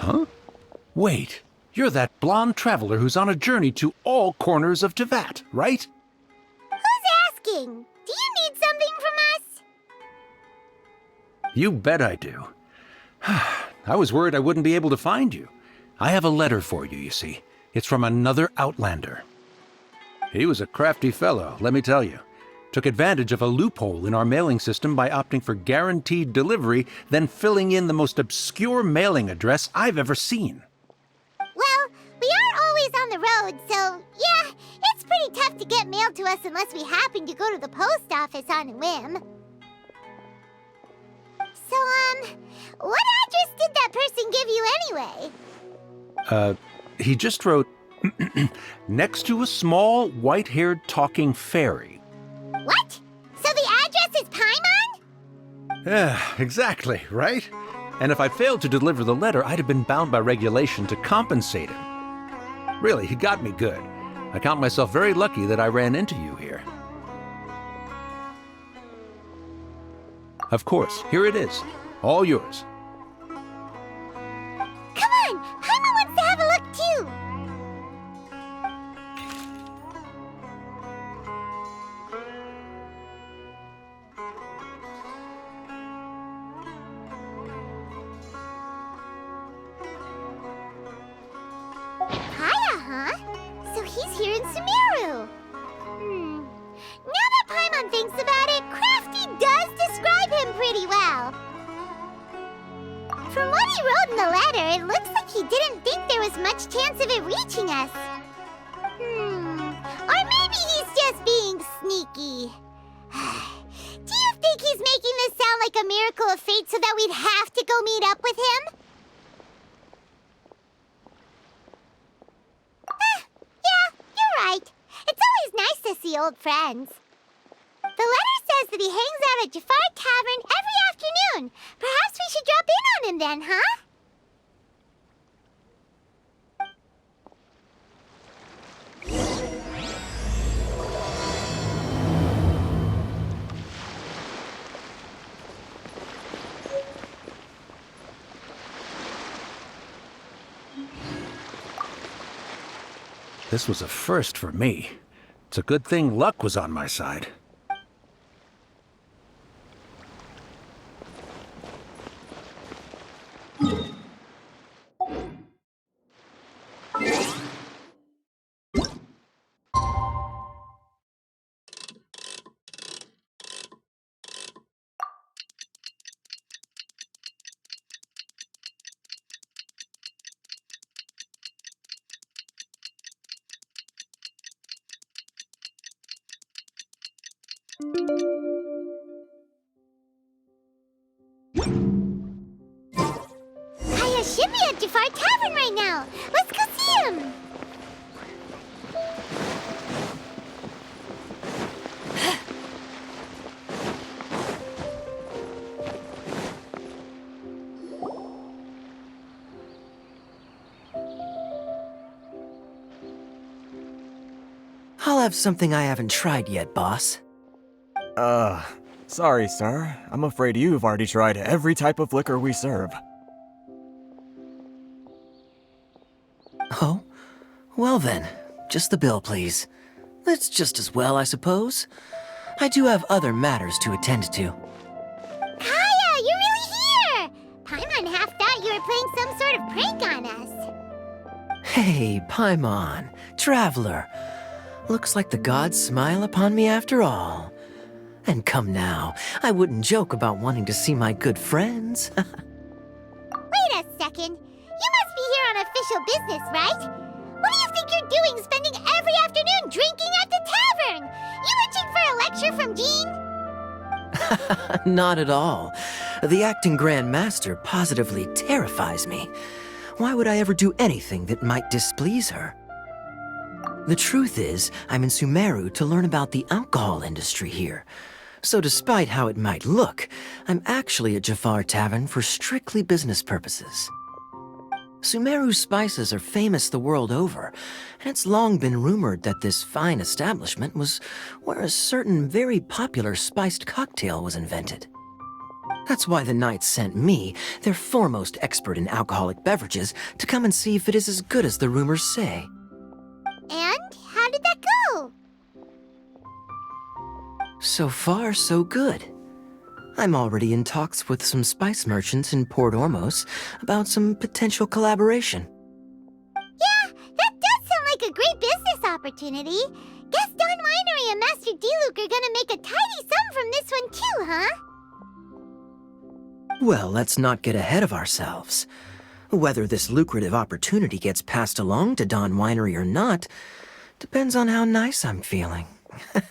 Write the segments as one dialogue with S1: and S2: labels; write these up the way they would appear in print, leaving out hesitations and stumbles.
S1: Huh? Wait, you're that blonde traveler who's on a journey to all corners of Teyvat, right?
S2: Who's asking? Do you need something from us?
S1: You bet I do. I was worried I wouldn't be able to find you. I have a letter for you, you see. It's from another Outlander. He was a crafty fellow, let me tell you. Took advantage of a loophole in our mailing system by opting for guaranteed delivery, then filling in the most obscure mailing address I've ever seen.
S2: Well, we are always on the road, so yeah, it's pretty tough to get mail to us unless we happen to go to the post office on a whim. So, what address did that person give you anyway?
S1: He just wrote, next to a small, white-haired talking fairy.
S2: What? So the address is Paimon?
S1: Yeah, exactly, right? And if I failed to deliver the letter, I'd have been bound by regulation to compensate him. Really, he got me good. I count myself very lucky that I ran into you here. Of course, here it is. All yours.
S2: Come on! Paimon wants to have a look too! KAEYA, huh? So he's here in SUMERU. Now that Paimon thinks about it, Crafty does describe him pretty well. From what he wrote in the letter, it looks like he didn't think there was much chance of it reaching us. Or maybe he's just being sneaky. Do you think he's making this sound like a miracle of fate so that we'd have to go meet up with him? Yeah, you're right. It's always nice to see old friends. The letter says that he hangs out at Jafar Tavern every afternoon. Perhaps we should drop in on him then, huh?
S1: This was a first for me. It's a good thing luck was on my side.
S2: KAEYA should be at Jafar Tavern right now. Let's go see him.
S3: I'll have something I haven't tried yet, boss.
S4: Sorry, sir. I'm afraid you've already tried every type of liquor we serve.
S3: Oh? Well then, just the bill, please. It's just as well, I suppose. I do have other matters to attend to.
S2: KAEYA, you're really here! Paimon half thought you were playing some sort of prank on us.
S3: Hey, Paimon, traveler. Looks like the gods smile upon me after all. And come now, I wouldn't joke about wanting to see my good friends.
S2: Wait a second. You must be here on official business, right? What do you think you're doing spending every afternoon drinking at the tavern? You itching for a lecture from Jean?
S3: Not at all. The acting Grand Master positively terrifies me. Why would I ever do anything that might displease her? The truth is, I'm in SUMERU to learn about the alcohol industry here. So despite how it might look, I'm actually at Jafar Tavern for strictly business purposes. SUMERU spices are famous the world over, and it's long been rumored that this fine establishment was where a certain very popular spiced cocktail was invented. That's why the Knights sent me, their foremost expert in alcoholic beverages, to come and see if it is as good as the rumors say.
S2: And how did that go?
S3: So far, so good. I'm already in talks with some spice merchants in Port Ormos about some potential collaboration.
S2: Yeah, that does sound like a great business opportunity. Guess Don Winery and Master D-Luke are gonna make a tidy sum from this one too, huh?
S3: Well, let's not get ahead of ourselves. Whether this lucrative opportunity gets passed along to Don Winery or not depends on how nice I'm feeling.
S2: Hey,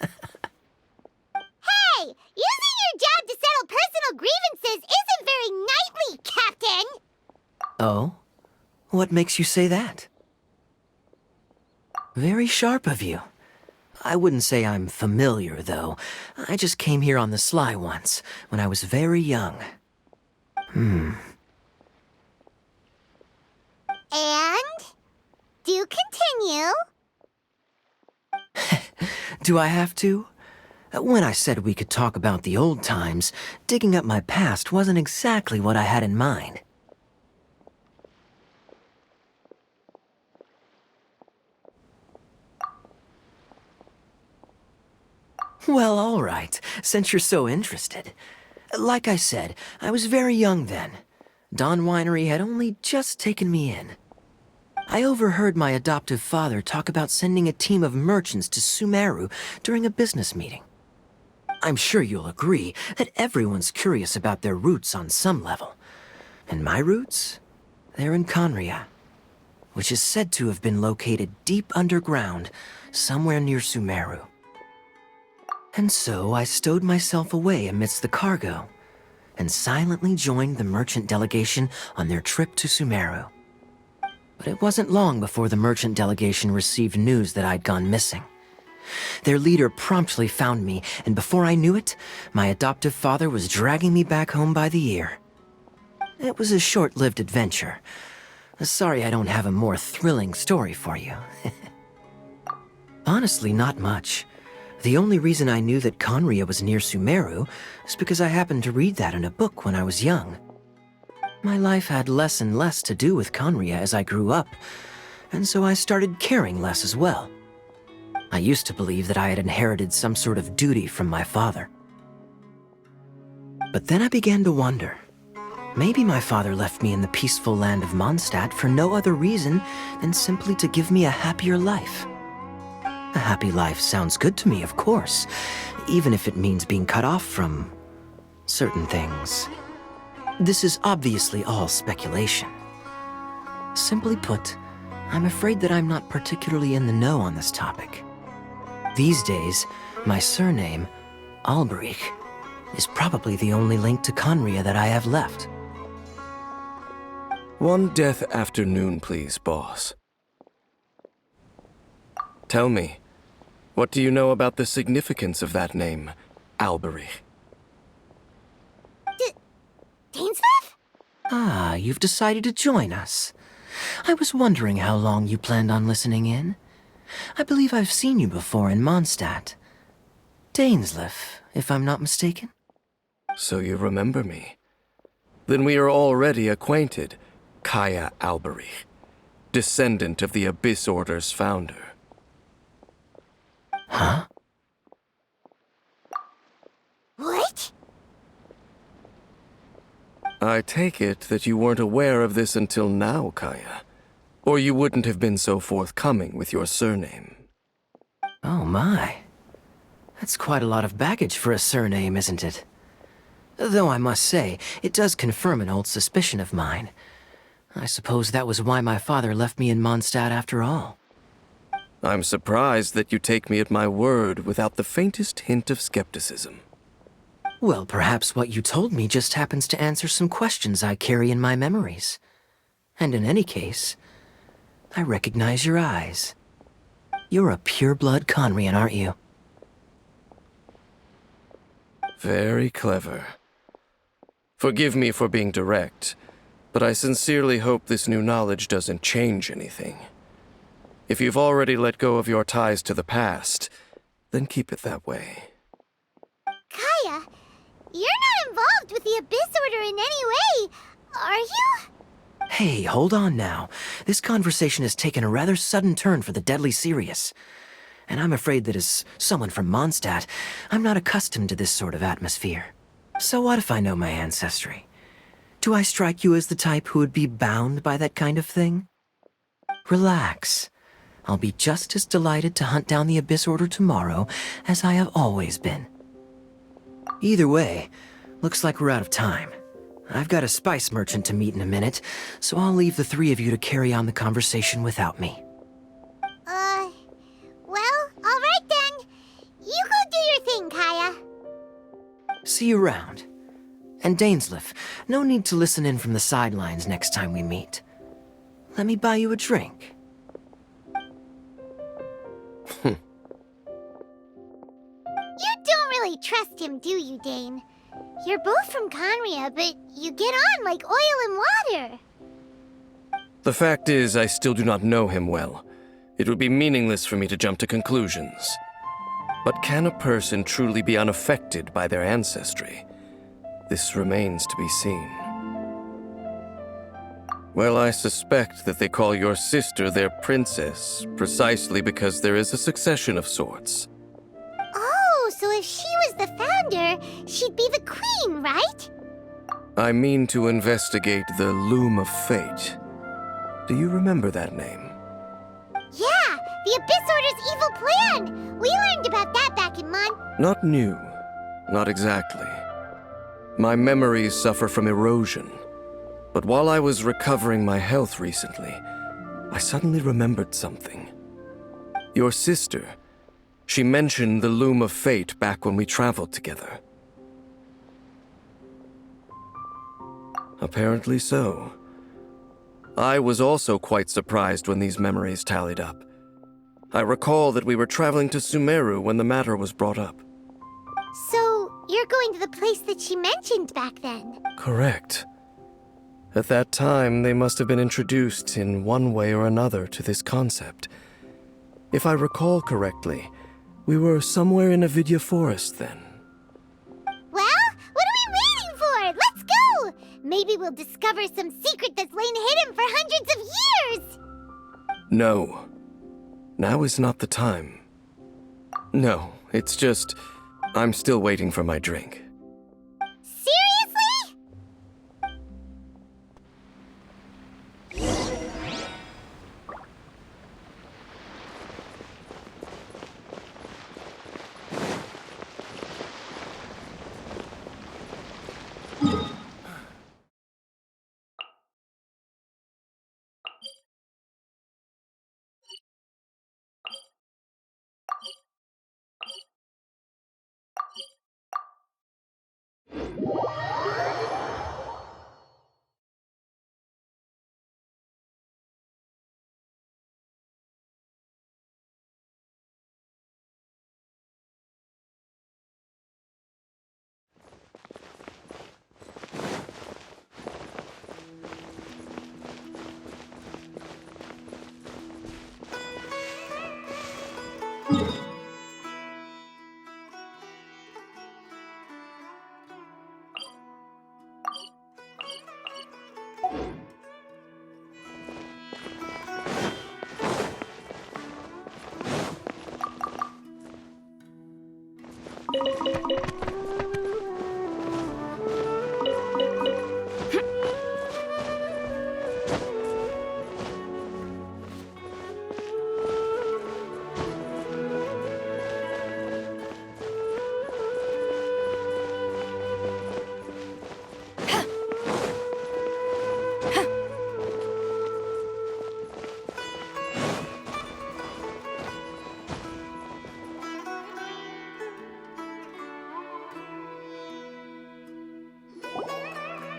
S2: using your job to settle personal grievances isn't very knightly, Captain!
S3: Oh? What makes you say that? Very sharp of you. I wouldn't say I'm familiar, though. I just came here on the sly once, when I was very young.
S2: And? Do continue.
S3: Do I have to? When I said we could talk about the old times, digging up my past wasn't exactly what I had in mind. Well, all right, since you're so interested. Like I said, I was very young then. Don Winery had only just taken me in. I overheard my adoptive father talk about sending a team of merchants to SUMERU during a business meeting. I'm sure you'll agree that everyone's curious about their roots on some level. And my roots? They're in KAEYA, which is said to have been located deep underground, somewhere near SUMERU. And so I stowed myself away amidst the cargo, and silently joined the merchant delegation on their trip to SUMERU. But it wasn't long before the merchant delegation received news that I'd gone missing. Their leader promptly found me, and before I knew it, my adoptive father was dragging me back home by the ear. It was a short-lived adventure. Sorry I don't have a more thrilling story for you. Honestly, not much. The only reason I knew that KAEYA was near SUMERU is because I happened to read that in a book when I was young. My life had less and less to do with KAEYA as I grew up, and so I started caring less as well. I used to believe that I had inherited some sort of duty from my father. But then I began to wonder. Maybe my father left me in the peaceful land of Mondstadt for no other reason than simply to give me a happier life. A happy life sounds good to me, of course, even if it means being cut off from certain things. This is obviously all speculation. Simply put, I'm afraid that I'm not particularly in the know on this topic. These days, my surname, Alberich, is probably the only link to KAEYA that I have left.
S5: One death afternoon, please, boss. Tell me, what do you know about the significance of that name, Alberich?
S2: Dainsleif?
S3: Ah, you've decided to join us. I was wondering how long you planned on listening in. I believe I've seen you before in Mondstadt. Dainsleif, if I'm not mistaken.
S5: So you remember me. Then we are already acquainted, KAEYA Alberich, descendant of the Abyss Order's founder.
S3: Huh?
S2: What?
S5: I take it that you weren't aware of this until now, KAEYA. Or you wouldn't have been so forthcoming with your surname.
S3: Oh my. That's quite a lot of baggage for a surname, isn't it? Though I must say, it does confirm an old suspicion of mine. I suppose that was why my father left me in Mondstadt after all.
S5: I'm surprised that you take me at my word without the faintest hint of skepticism.
S3: Well, perhaps what you told me just happens to answer some questions I carry in my memories. And in any case, I recognize your eyes. You're a pure-blood Conrian, aren't you?
S5: Very clever. Forgive me for being direct, but I sincerely hope this new knowledge doesn't change anything. If you've already let go of your ties to the past, then keep it that way.
S2: KAEYA, you're not involved with the Abyss Order in any way, are you?
S3: Hey, hold on now. This conversation has taken a rather sudden turn for the deadly serious. And I'm afraid that as someone from Mondstadt, I'm not accustomed to this sort of atmosphere. So what if I know my ancestry? Do I strike you as the type who would be bound by that kind of thing? Relax. I'll be just as delighted to hunt down the Abyss Order tomorrow as I have always been. Either way, looks like we're out of time. I've got a spice merchant to meet in a minute, so I'll leave the three of you to carry on the conversation without me.
S2: Well, alright then. You go do your thing, KAEYA.
S3: See you around. And Dainsleif, no need to listen in from the sidelines next time we meet. Let me buy you a drink.
S2: You don't really trust him, do you, Dane? You're both from Conria, but you get on like oil and water.
S5: The fact is, I still do not know him well. It would be meaningless for me to jump to conclusions. But can a person truly be unaffected by their ancestry? This remains to be seen. Well, I suspect that they call your sister their princess, precisely because there is a succession of sorts.
S2: Oh, so if she was the founder, she'd be the queen, right?
S5: I mean to investigate the Loom of Fate. Do you remember that name?
S2: Yeah, the Abyss Order's evil plan! We learned about that back in
S5: Not new. Not exactly. My memories suffer from erosion. But while I was recovering my health recently, I suddenly remembered something. Your sister, she mentioned the Loom of Fate back when we traveled together. Apparently so. I was also quite surprised when these memories tallied up. I recall that we were traveling to SUMERU when the matter was brought up.
S2: So, you're going to the place that she mentioned back then?
S5: Correct. At that time, they must have been introduced in one way or another to this concept. If I recall correctly, we were somewhere in Avidya Forest then.
S2: Well, what are we waiting for? Let's go! Maybe we'll discover some secret that's lain hidden for hundreds of years!
S5: No. Now is not the time. No, it's just, I'm still waiting for my drink.
S2: Seriously?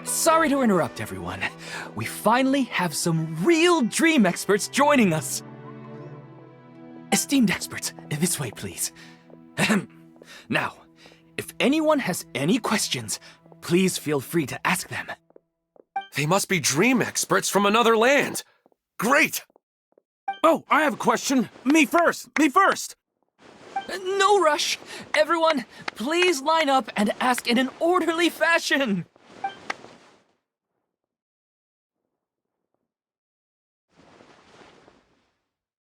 S6: Sorry to interrupt, everyone. We finally have some real dream experts joining us. Esteemed experts, this way, please. Ahem. Now, if anyone has any questions, please feel free to ask them.
S7: They must be dream experts from another land. Great!
S1: Oh, I have a question. Me first! Me first!
S6: No rush! Everyone, please line up and ask in an orderly fashion!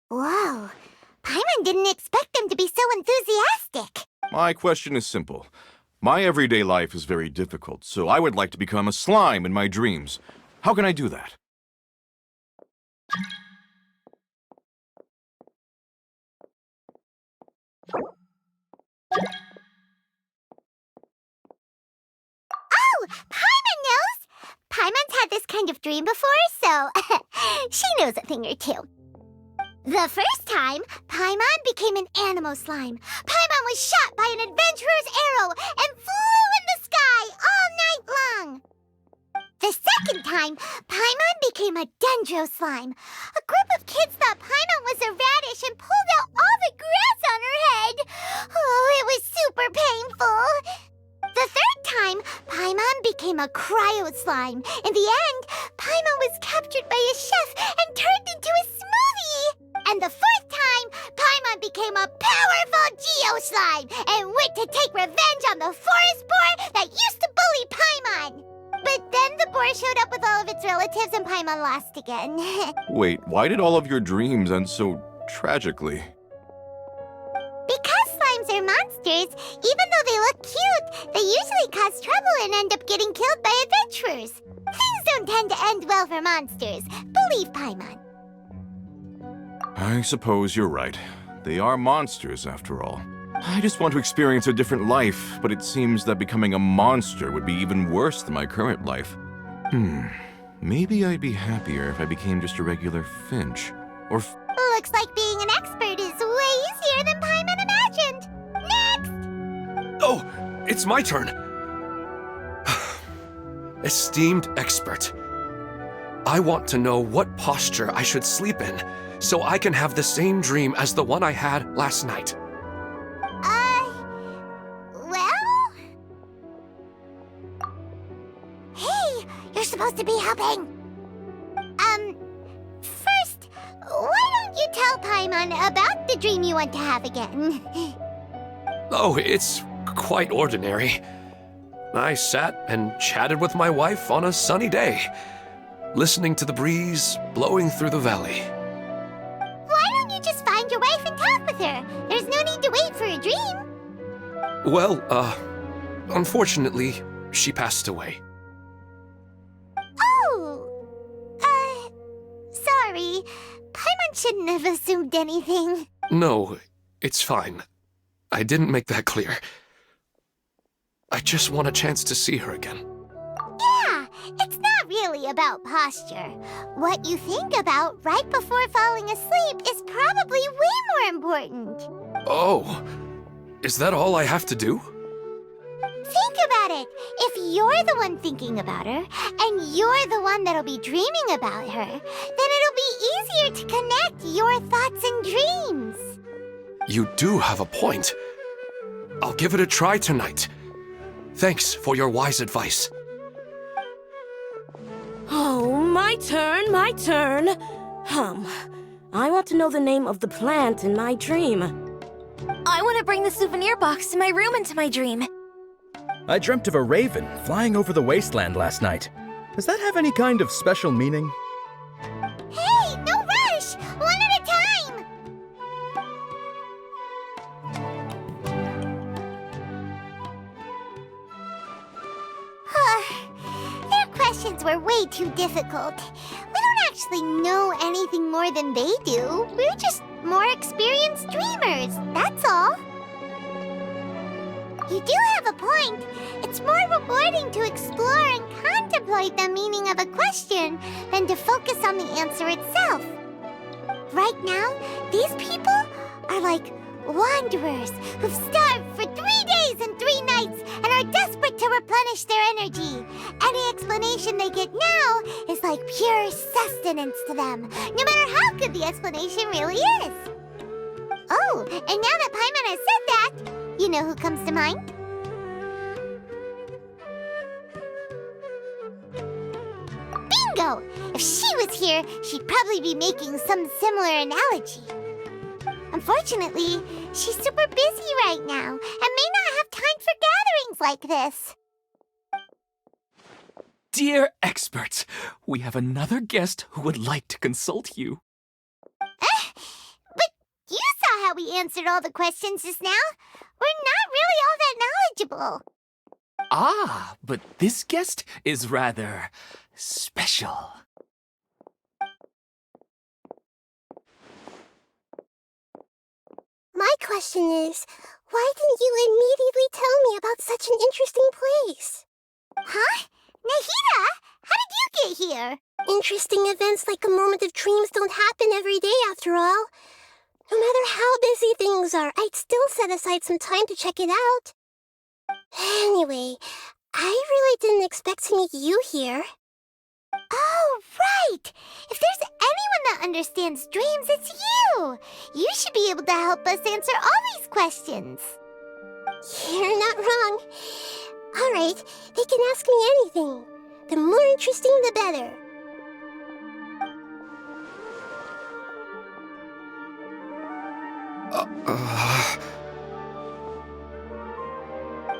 S2: Whoa. Paimon didn't expect them to be so enthusiastic.
S8: My question is simple. My everyday life is very difficult, so I would like to become a slime in my dreams. How can I do that?
S2: Oh, Paimon knows! Paimon's had this kind of dream before, so she knows a thing or two. The first time, Paimon became an animal slime. Paimon was shot by an adventurer's arrow and flew in the sky all night long. The second time, Paimon became a dendro slime. A group of kids thought Paimon was a radish and pulled out all the grass on her head. Oh, it was super painful. The third time, Paimon became a cryo slime. In the end, Paimon was captured by a chef and turned into a smoothie. And the fourth time, Paimon became a powerful Geo slime and went to take revenge on the forest boar that used to bully Paimon. But then the boar showed up with all of its relatives and Paimon lost again.
S8: Wait, why did all of your dreams end so tragically?
S2: Because slimes are monsters, even though they look cute, they usually cause trouble and end up getting killed by adventurers. Things don't tend to end well for monsters. Believe Paimon.
S8: I suppose you're right. They are monsters, after all. I just want to experience a different life, but it seems that becoming a monster would be even worse than my current life. Maybe I'd be happier if I became just a regular Finch. Or
S2: Looks like being an expert is way easier than Paimon imagined. Next!
S7: Oh, it's my turn. Esteemed expert, I want to know what posture I should sleep in so I can have the same dream as the one I had last night.
S2: Well? Hey, you're supposed to be helping. First, why don't you tell Paimon about the dream you want to have again?
S7: Oh, it's quite ordinary. I sat and chatted with my wife on a sunny day, listening to the breeze blowing through the valley.
S2: Why don't you just find your wife and talk with her? There's no need to wait for a dream.
S7: Well, unfortunately, she passed away.
S2: Oh, sorry. Paimon shouldn't have assumed anything.
S7: No, it's fine. I didn't make that clear. I just want a chance to see her again.
S2: Yeah, it's not really about posture. What you think about right before falling asleep is probably way more important.
S7: Oh, is that all I have to do?
S2: Think about it. If you're the one thinking about her, and you're the one that'll be dreaming about her, then it'll be easier to connect your thoughts and dreams.
S7: You do have a point. I'll give it a try tonight. Thanks for your wise advice.
S9: Oh, my turn, my turn. I want to know the name of the plant in my dream.
S10: I want to bring the souvenir box to my room into my dream.
S11: I dreamt of a raven flying over the wasteland last night. Does that have any kind of special meaning?
S2: Hey, no rush! One at a time! Their questions were way too difficult. We don't actually know anything more than they do. We're just more experienced dreamers, that's all. You do have a point. It's more rewarding to explore and contemplate the meaning of a question than to focus on the answer itself. Right now, these people are like wanderers who've starved for 3 days and 3 nights and are desperate to replenish their energy. Any explanation they get now is like pure sustenance to them, no matter how good the explanation really is. Oh, and now that Paimon has said that, you know who comes to mind? Bingo! If she was here, she'd probably be making some similar analogy. Unfortunately, she's super busy right now and may not have time for gatherings like this.
S6: Dear experts, we have another guest who would like to consult you.
S2: But you saw how we answered all the questions just now. We're not really all that knowledgeable.
S6: Ah, but this guest is rather special.
S2: My question is, why didn't you immediately tell me about such an interesting place? Huh? Nahida, how did you get here? Interesting events like a moment of dreams don't happen every day after all. No matter how busy things are, I'd still set aside some time to check it out. Anyway, I really didn't expect to meet you here. Oh, right! If there's anyone that understands dreams, it's you! You should be able to help us answer all these questions. You're not wrong. All right, they can ask me anything. The more interesting, the better.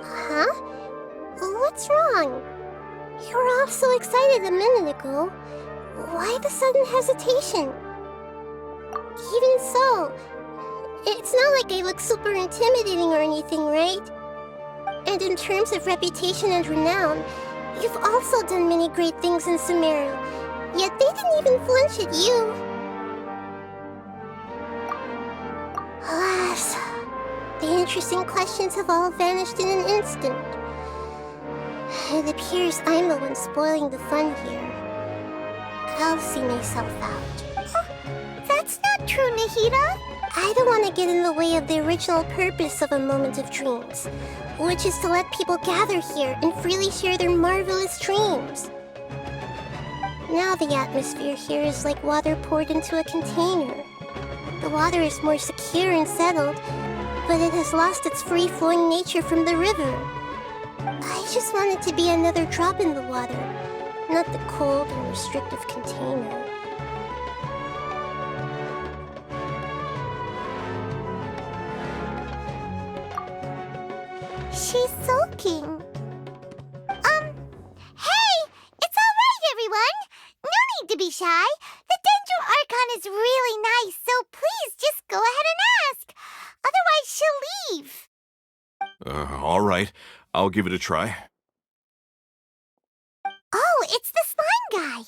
S2: Huh? What's wrong? You were all so excited a minute ago. Why the sudden hesitation? Even so, it's not like I look super intimidating or anything, right? And in terms of reputation and renown, you've also done many great things in Sumeru, yet they didn't even flinch at you. Alas, the interesting questions have all vanished in an instant. It appears I'm the one spoiling the fun here. I'll see myself out. That's not true, Nahida. I don't want to get in the way of the original purpose of a moment of dreams, which is to let people gather here and freely share their marvelous dreams. Now the atmosphere here is like water poured into a container. The water is more secure and settled, but it has lost its free-flowing nature from the river. I just want it to be another drop in the water, not the cold and restrictive container. She's sulking. Hey! It's all right, everyone! No need to be shy. The Dendro Archon is really nice, so please just go ahead and ask. Otherwise, she'll leave.
S8: All right. I'll give it a try.
S2: Oh, it's the slime guy.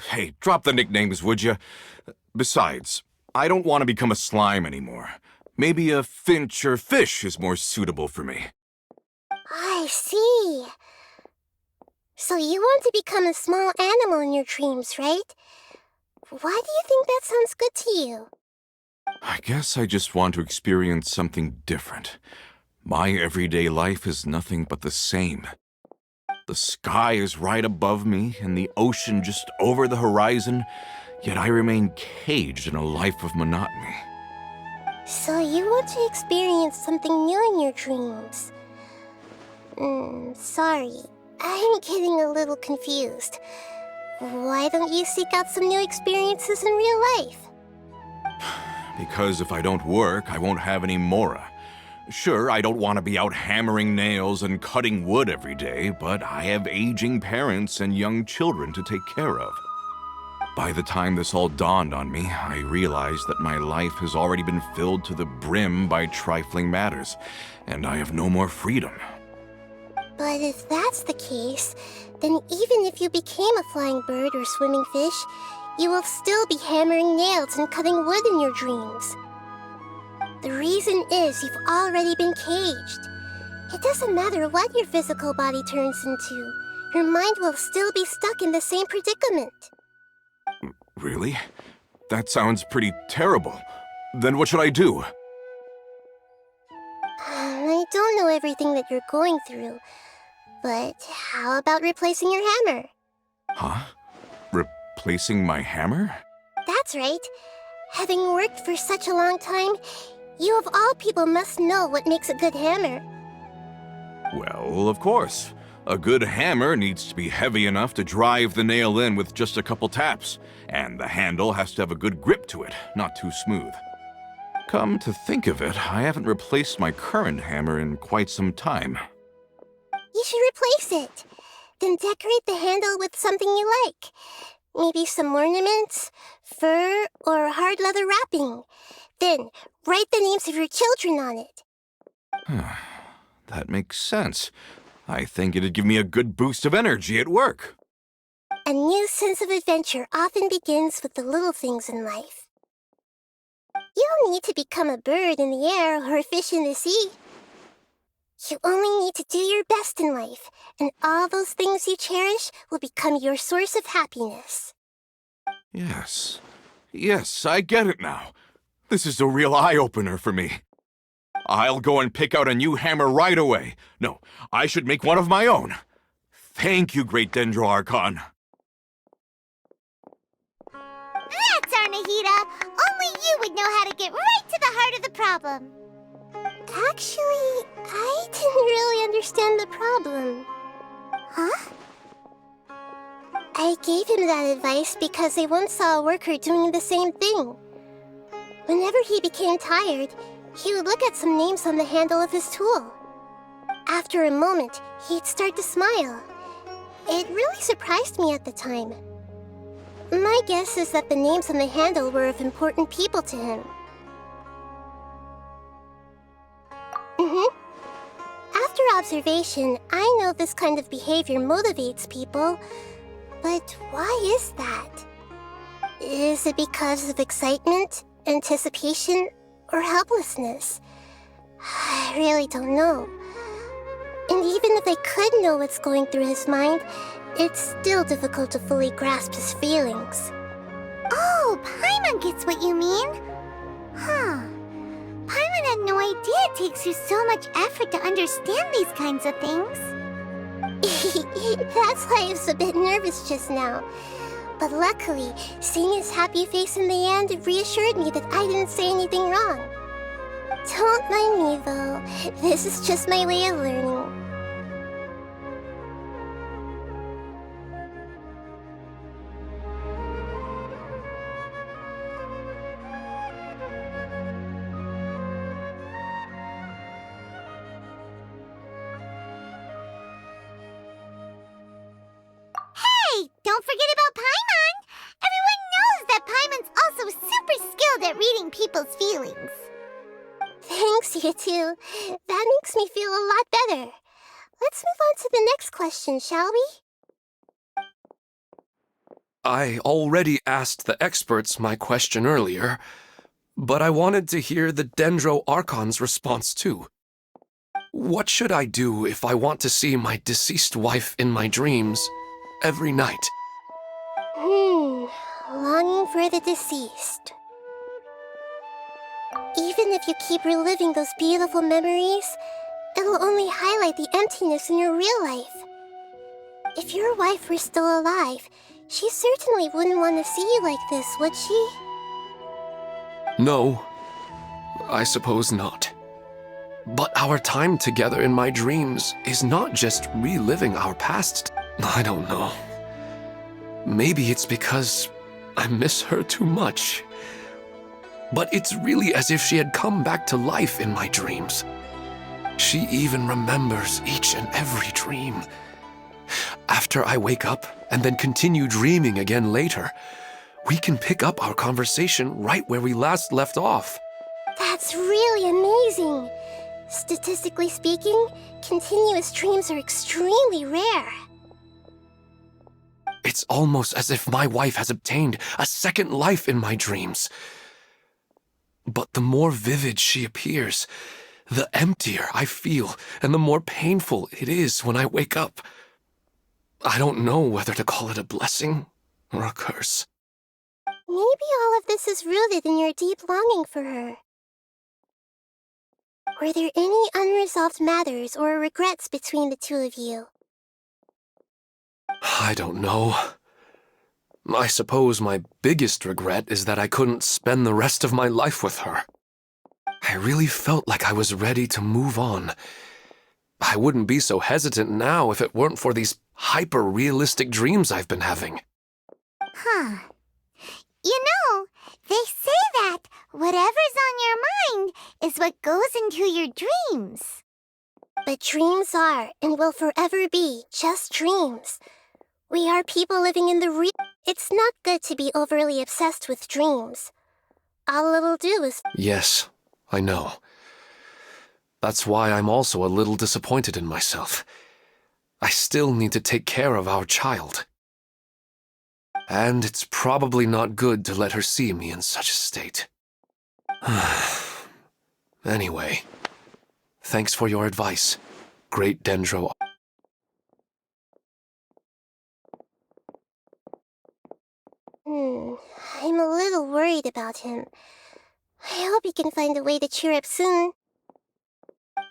S8: Hey, drop the nicknames, would you? Besides, I don't want to become a slime anymore. Maybe a finch or fish is more suitable for me.
S2: I see. So you want to become a small animal in your dreams, right? Why do you think that sounds good to you?
S8: I guess I just want to experience something different. My everyday life is nothing but the same. The sky is right above me and the ocean just over the horizon, yet I remain caged in a life of monotony.
S2: So you want to experience something new in your dreams? Sorry. I'm getting a little confused. Why don't you seek out some new experiences in real life?
S8: Because if I don't work, I won't have any mora. Sure, I don't want to be out hammering nails and cutting wood every day, but I have aging parents and young children to take care of. By the time this all dawned on me, I realized that my life has already been filled to the brim by trifling matters, and I have no more freedom.
S2: But if that's the case, then even if you became a flying bird or swimming fish, you will still be hammering nails and cutting wood in your dreams. The reason is you've already been caged. It doesn't matter what your physical body turns into. Your mind will still be stuck in the same predicament.
S8: Really? That sounds pretty terrible. Then what should I do?
S2: I don't know everything that you're going through, but how about replacing your hammer?
S8: Huh? Replacing my hammer?
S2: That's right. Having worked for such a long time, you of all people must know what makes a good hammer.
S8: Well, of course. A good hammer needs to be heavy enough to drive the nail in with just a couple taps, and the handle has to have a good grip to it, not too smooth. Come to think of it, I haven't replaced my current hammer in quite some time.
S2: You should replace it. Then decorate the handle with something you like. Maybe some ornaments, fur, or hard leather wrapping. Then write the names of your children on it.
S8: That makes sense. I think it'd give me a good boost of energy at work.
S2: A new sense of adventure often begins with the little things in life. You don't need to become a bird in the air or a fish in the sea. You only need to do your best in life, and all those things you cherish will become your source of happiness.
S8: Yes. Yes, I get it now. This is a real eye-opener for me. I'll go and pick out a new hammer right away. No, I should make one of my own. Thank you, Great Dendro Archon.
S2: That's Arnahita! Only you would know how to get right to the heart of the problem. Actually, I didn't really understand the problem. Huh? I gave him that advice because I once saw a worker doing the same thing. Whenever he became tired, he would look at some names on the handle of his tool. After a moment, he'd start to smile. It really surprised me at the time. My guess is that the names on the handle were of important people to him. After observation, I know this kind of behavior motivates people, but why is that? Is it because of excitement, anticipation, or helplessness? I really don't know. And even if I could know what's going through his mind, it's still difficult to fully grasp his feelings. Oh, Paimon gets what you mean. Huh. Paimon had no idea it takes you so much effort to understand these kinds of things. That's why I was a bit nervous just now. But luckily, seeing his happy face in the end reassured me that I didn't say anything wrong. Don't mind me, though. This is just my way of learning. Hey, don't forget about Paimon! Everyone knows that Paimon's also super skilled at reading people's feelings. Thanks, you two. That makes me feel a lot better. Let's move on to the next question, shall we?
S7: I already asked the experts my question earlier, but I wanted to hear the Dendro Archon's response too. What should I do if I want to see my deceased wife in my dreams every night?
S2: Longing for the deceased. Even if you keep reliving those beautiful memories, it'll only highlight the emptiness in your real life. If your wife were still alive, she certainly wouldn't want to see you like this, would she?
S7: No, I suppose not. But our time together in my dreams is not just reliving our past. I don't know. Maybe it's because I miss her too much. But it's really as if she had come back to life in my dreams. She even remembers each and every dream. After I wake up and then continue dreaming again later, we can pick up our conversation right where we last left off.
S2: That's really amazing. Statistically speaking, continuous dreams are extremely rare.
S7: It's almost as if my wife has obtained a second life in my dreams. But the more vivid she appears, the emptier I feel and the more painful it is when I wake up. I don't know whether to call it a blessing or a curse.
S2: Maybe all of this is rooted in your deep longing for her. Were there any unresolved matters or regrets between the two of you?
S7: I don't know. I suppose my biggest regret is that I couldn't spend the rest of my life with her. I really felt like I was ready to move on. I wouldn't be so hesitant now if it weren't for these hyper-realistic dreams I've been having.
S2: Huh. You know, they say that whatever's on your mind is what goes into your dreams.
S12: But dreams are, and will forever be, just dreams. We are people living in the real. It's not good to be overly obsessed with dreams. All it'll do is.
S7: Yes, I know. That's why I'm also a little disappointed in myself. I still need to take care of our child. And it's probably not good to let her see me in such a state. Anyway, thanks for your advice, Great Dendro.
S12: I'm a little worried about him. I hope he can find a way to cheer up soon.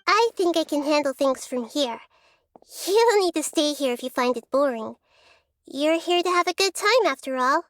S12: I think I can handle things from here. You don't need to stay here if you find it boring. You're here to have a good time after all.